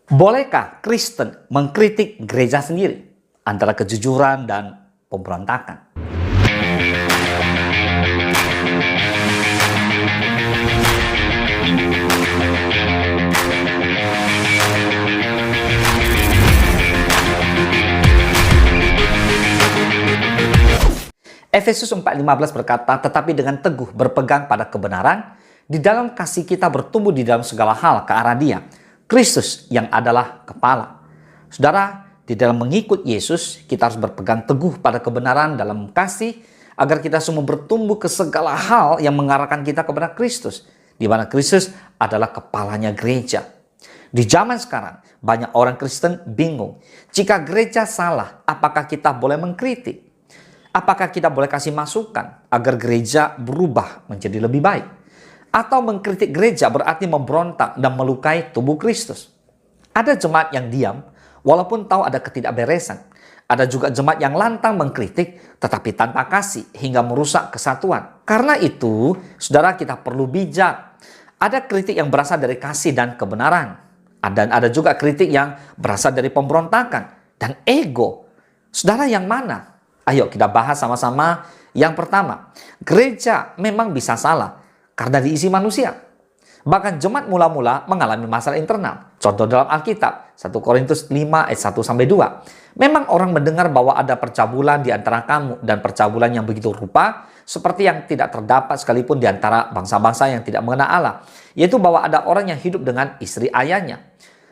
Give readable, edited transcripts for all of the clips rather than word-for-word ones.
Bolehkah Kristen mengkritik gereja sendiri antara kejujuran dan pemberontakan? Efesus 4:15 berkata, "Tetapi dengan teguh berpegang pada kebenaran, di dalam kasih kita bertumbuh di dalam segala hal ke arah Dia, Kristus yang adalah kepala." Saudara, di dalam mengikut Yesus, kita harus berpegang teguh pada kebenaran dalam kasih, agar kita semua bertumbuh ke segala hal yang mengarahkan kita kepada Kristus, di mana Kristus adalah kepalanya gereja. Di zaman sekarang, banyak orang Kristen bingung. Jika gereja salah, apakah kita boleh mengkritik? Apakah kita boleh kasih masukan agar gereja berubah menjadi lebih baik? Atau mengkritik gereja berarti memberontak dan melukai tubuh Kristus? Ada jemaat yang diam walaupun tahu ada ketidakberesan. Ada juga jemaat yang lantang mengkritik tetapi tanpa kasih hingga merusak kesatuan. Karena itu, saudara, kita perlu bijak. Ada kritik yang berasal dari kasih dan kebenaran. Dan ada juga kritik yang berasal dari pemberontakan dan ego. Saudara, yang mana? Ayo kita bahas sama-sama. Yang pertama, gereja memang bisa salah karena diisi manusia. Bahkan jemaat mula-mula mengalami masalah internal. Contoh dalam Alkitab, 1 Korintus 5 ayat 1-2. Memang orang mendengar bahwa ada percabulan di antara kamu, dan percabulan yang begitu rupa seperti yang tidak terdapat sekalipun di antara bangsa-bangsa yang tidak mengenal Allah, yaitu bahwa ada orang yang hidup dengan istri ayahnya.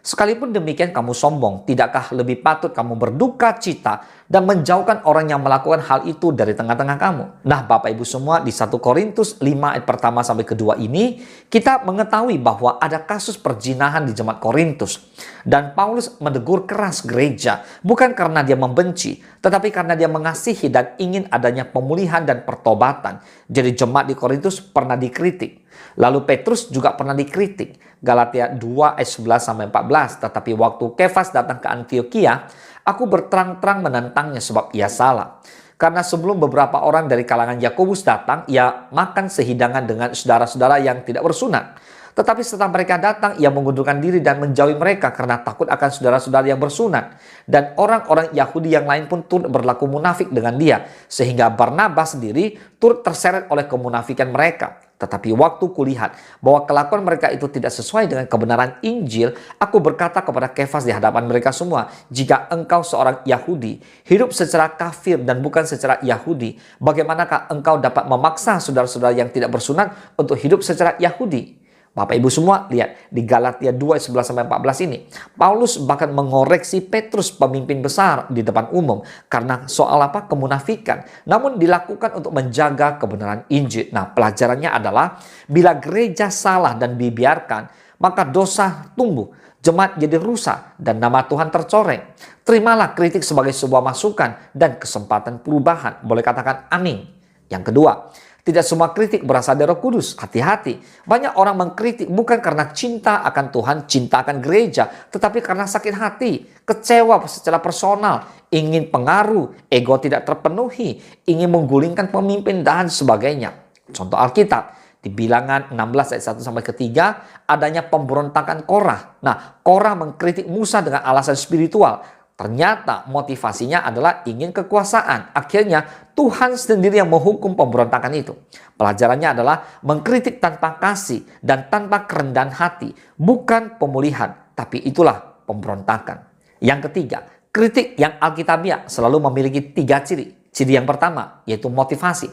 Sekalipun demikian kamu sombong, tidakkah lebih patut kamu berduka cita dan menjauhkan orang yang melakukan hal itu dari tengah-tengah kamu? Nah, Bapak Ibu semua, di 1 Korintus 5 ayat pertama sampai kedua ini, kita mengetahui bahwa ada kasus perzinahan di jemaat Korintus. Dan Paulus menegur keras gereja, bukan karena dia membenci, tetapi karena dia mengasihi dan ingin adanya pemulihan dan pertobatan. Jadi jemaat di Korintus pernah dikritik. Lalu Petrus juga pernah dikritik. Galatia 2 ayat 11-14. "Tetapi waktu Kefas datang ke Antiokhia, aku berterang-terang menentangnya sebab ia salah. Karena sebelum beberapa orang dari kalangan Yakobus datang, ia makan sehidangan dengan saudara-saudara yang tidak bersunat. Tetapi setelah mereka datang, ia mengundurkan diri dan menjauhi mereka karena takut akan saudara-saudara yang bersunat. Dan orang-orang Yahudi yang lain pun turut berlaku munafik dengan dia, sehingga Barnabas sendiri turut terseret oleh kemunafikan mereka. Tetapi waktu kulihat bahwa kelakuan mereka itu tidak sesuai dengan kebenaran Injil, aku berkata kepada Kefas di hadapan mereka semua, jika engkau seorang Yahudi, hidup secara kafir dan bukan secara Yahudi, bagaimanakah engkau dapat memaksa saudara-saudara yang tidak bersunat untuk hidup secara Yahudi?" Bapak Ibu semua, lihat di Galatia 2 ayat 11-14 ini. Paulus bahkan mengoreksi Petrus, pemimpin besar, di depan umum karena soal apa? Kemunafikan. Namun dilakukan untuk menjaga kebenaran Injil. Nah, pelajarannya adalah bila gereja salah dan dibiarkan, maka dosa tumbuh, jemaat jadi rusak, dan nama Tuhan tercoreng. Terimalah kritik sebagai sebuah masukan dan kesempatan perubahan. Boleh katakan amin. Yang kedua, tidak semua kritik berasal dari Roh Kudus. Hati-hati. Banyak orang mengkritik bukan karena cinta akan Tuhan, cinta akan gereja, tetapi karena sakit hati, kecewa secara personal, ingin pengaruh, ego tidak terpenuhi, ingin menggulingkan pemimpin dan sebagainya. Contoh Alkitab di Bilangan 16 ayat 1-3, adanya pemberontakan Korah. Nah, Korah mengkritik Musa dengan alasan spiritual. Ternyata motivasinya adalah ingin kekuasaan. Akhirnya Tuhan sendiri yang menghukum pemberontakan itu. Pelajarannya adalah mengkritik tanpa kasih dan tanpa kerendahan hati. Bukan pemulihan, tapi itulah pemberontakan. Yang ketiga, kritik yang alkitabiah selalu memiliki 3 ciri. Ciri yang pertama yaitu motivasi.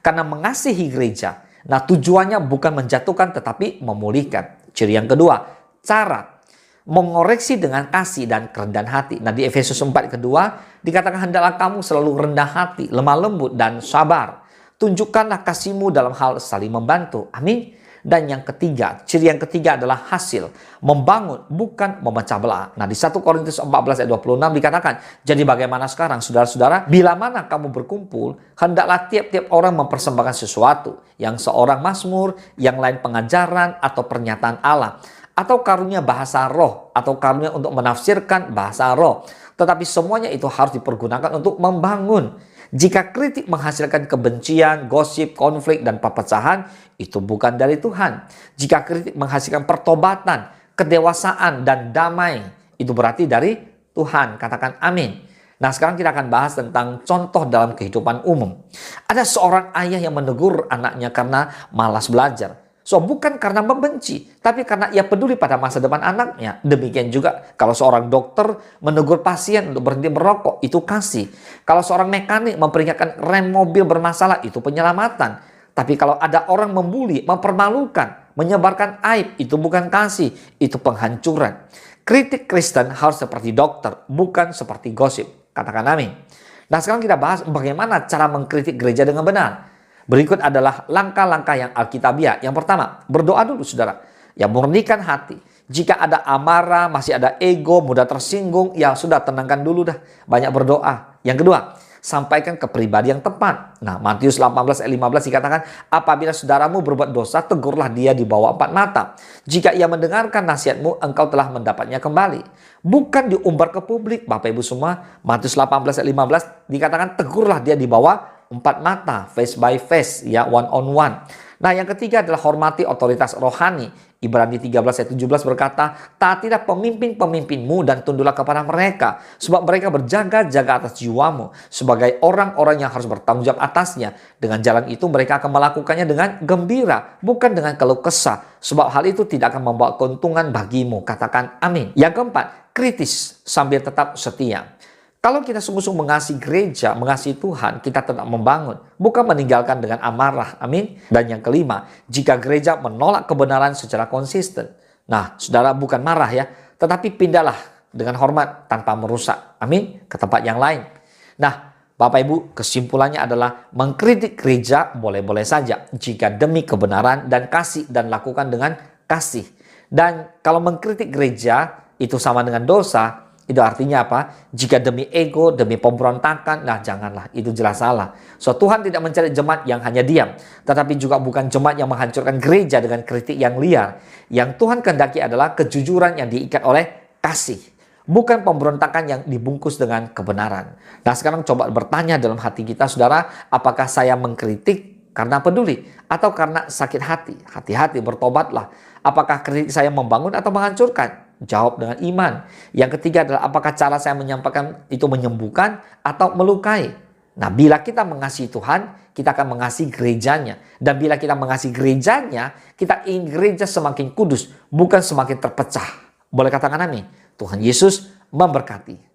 Karena mengasihi gereja, nah tujuannya bukan menjatuhkan tetapi memulihkan. Ciri yang kedua, cara. Mengoreksi dengan kasih dan kerendahan hati. Nah, di Efesus 4 kedua dikatakan, hendaklah kamu selalu rendah hati, lemah lembut dan sabar. Tunjukkanlah kasihmu dalam hal saling membantu. Amin. Dan yang ketiga, ciri yang ketiga adalah hasil. Membangun, bukan memecah belah. Nah, di 1 Korintus 14 ayat 26 dikatakan, jadi bagaimana sekarang saudara-saudara? Bila mana kamu berkumpul, hendaklah tiap-tiap orang mempersembahkan sesuatu. Yang seorang mazmur, yang lain pengajaran atau pernyataan Allah, atau karunia bahasa roh, atau karunia untuk menafsirkan bahasa roh. Tetapi semuanya itu harus dipergunakan untuk membangun. Jika kritik menghasilkan kebencian, gosip, konflik, dan perpecahan, itu bukan dari Tuhan. Jika kritik menghasilkan pertobatan, kedewasaan, dan damai, Itu berarti dari Tuhan. Katakan amin. Nah, sekarang kita akan bahas tentang contoh dalam kehidupan umum. Ada seorang ayah yang menegur anaknya karena malas belajar. So, bukan karena membenci, tapi karena ia peduli pada masa depan anaknya. Demikian juga kalau seorang dokter menegur pasien untuk berhenti merokok, itu kasih. Kalau seorang mekanik memperingatkan rem mobil bermasalah, itu penyelamatan. Tapi kalau ada orang membuli, mempermalukan, menyebarkan aib, itu bukan kasih, itu penghancuran. Kritik Kristen harus seperti dokter, bukan seperti gosip. Katakan amin. Nah, sekarang kita bahas bagaimana cara mengkritik gereja dengan benar. Berikut adalah langkah-langkah yang alkitabiah. Yang pertama, berdoa dulu saudara. Ya, murnikan hati. Jika ada amarah, masih ada ego, mudah tersinggung, ya sudah tenangkan dulu dah. Banyak berdoa. Yang kedua, sampaikan ke pribadi yang tepat. Nah, Matius 18 ayat 15 dikatakan, apabila saudaramu berbuat dosa, tegurlah dia di bawah 4 mata. Jika ia mendengarkan nasihatmu, engkau telah mendapatnya kembali. Bukan diumbar ke publik, Bapak Ibu semua. Matius 18 ayat 15 dikatakan, tegurlah dia di bawah 4 mata, face by face, ya, one on one. Nah, yang ketiga adalah hormati otoritas rohani. Ibrani 13 ayat 17 berkata, taatilah pemimpin-pemimpinmu dan tunduklah kepada mereka, sebab mereka berjaga-jaga atas jiwamu sebagai orang-orang yang harus bertanggung jawab atasnya. Dengan jalan itu mereka akan melakukannya dengan gembira, bukan dengan keluh kesah, sebab hal itu tidak akan membawa keuntungan bagimu. Katakan amin. Yang keempat, kritis sambil tetap setia. Kalau kita sungguh-sungguh mengasihi gereja, mengasihi Tuhan, kita tetap membangun, bukan meninggalkan dengan amarah. Amin. Dan yang kelima, jika gereja menolak kebenaran secara konsisten. Nah, saudara bukan marah ya, tetapi pindahlah dengan hormat tanpa merusak. Amin. Ke tempat yang lain. Nah, Bapak Ibu, kesimpulannya adalah mengkritik gereja boleh-boleh saja jika demi kebenaran dan kasih dan lakukan dengan kasih. Dan kalau mengkritik gereja itu sama dengan dosa, itu artinya apa? Jika demi ego, demi pemberontakan, nah janganlah, itu jelas salah. So, Tuhan tidak mencari jemaat yang hanya diam, tetapi juga bukan jemaat yang menghancurkan gereja dengan kritik yang liar. Yang Tuhan kehendaki adalah kejujuran yang diikat oleh kasih, bukan pemberontakan yang dibungkus dengan kebenaran. Nah, sekarang coba bertanya dalam hati kita, saudara, apakah saya mengkritik karena peduli atau karena sakit hati? Hati-hati, bertobatlah. Apakah kritik saya membangun atau menghancurkan? Jawab dengan iman. Yang ketiga adalah apakah cara saya menyampaikan itu menyembuhkan atau melukai? Nah, bila kita mengasihi Tuhan, kita akan mengasihi gerejanya. Dan bila kita mengasihi gerejanya, kita ingin gereja semakin kudus, bukan semakin terpecah. Boleh katakan amin. Tuhan Yesus memberkati.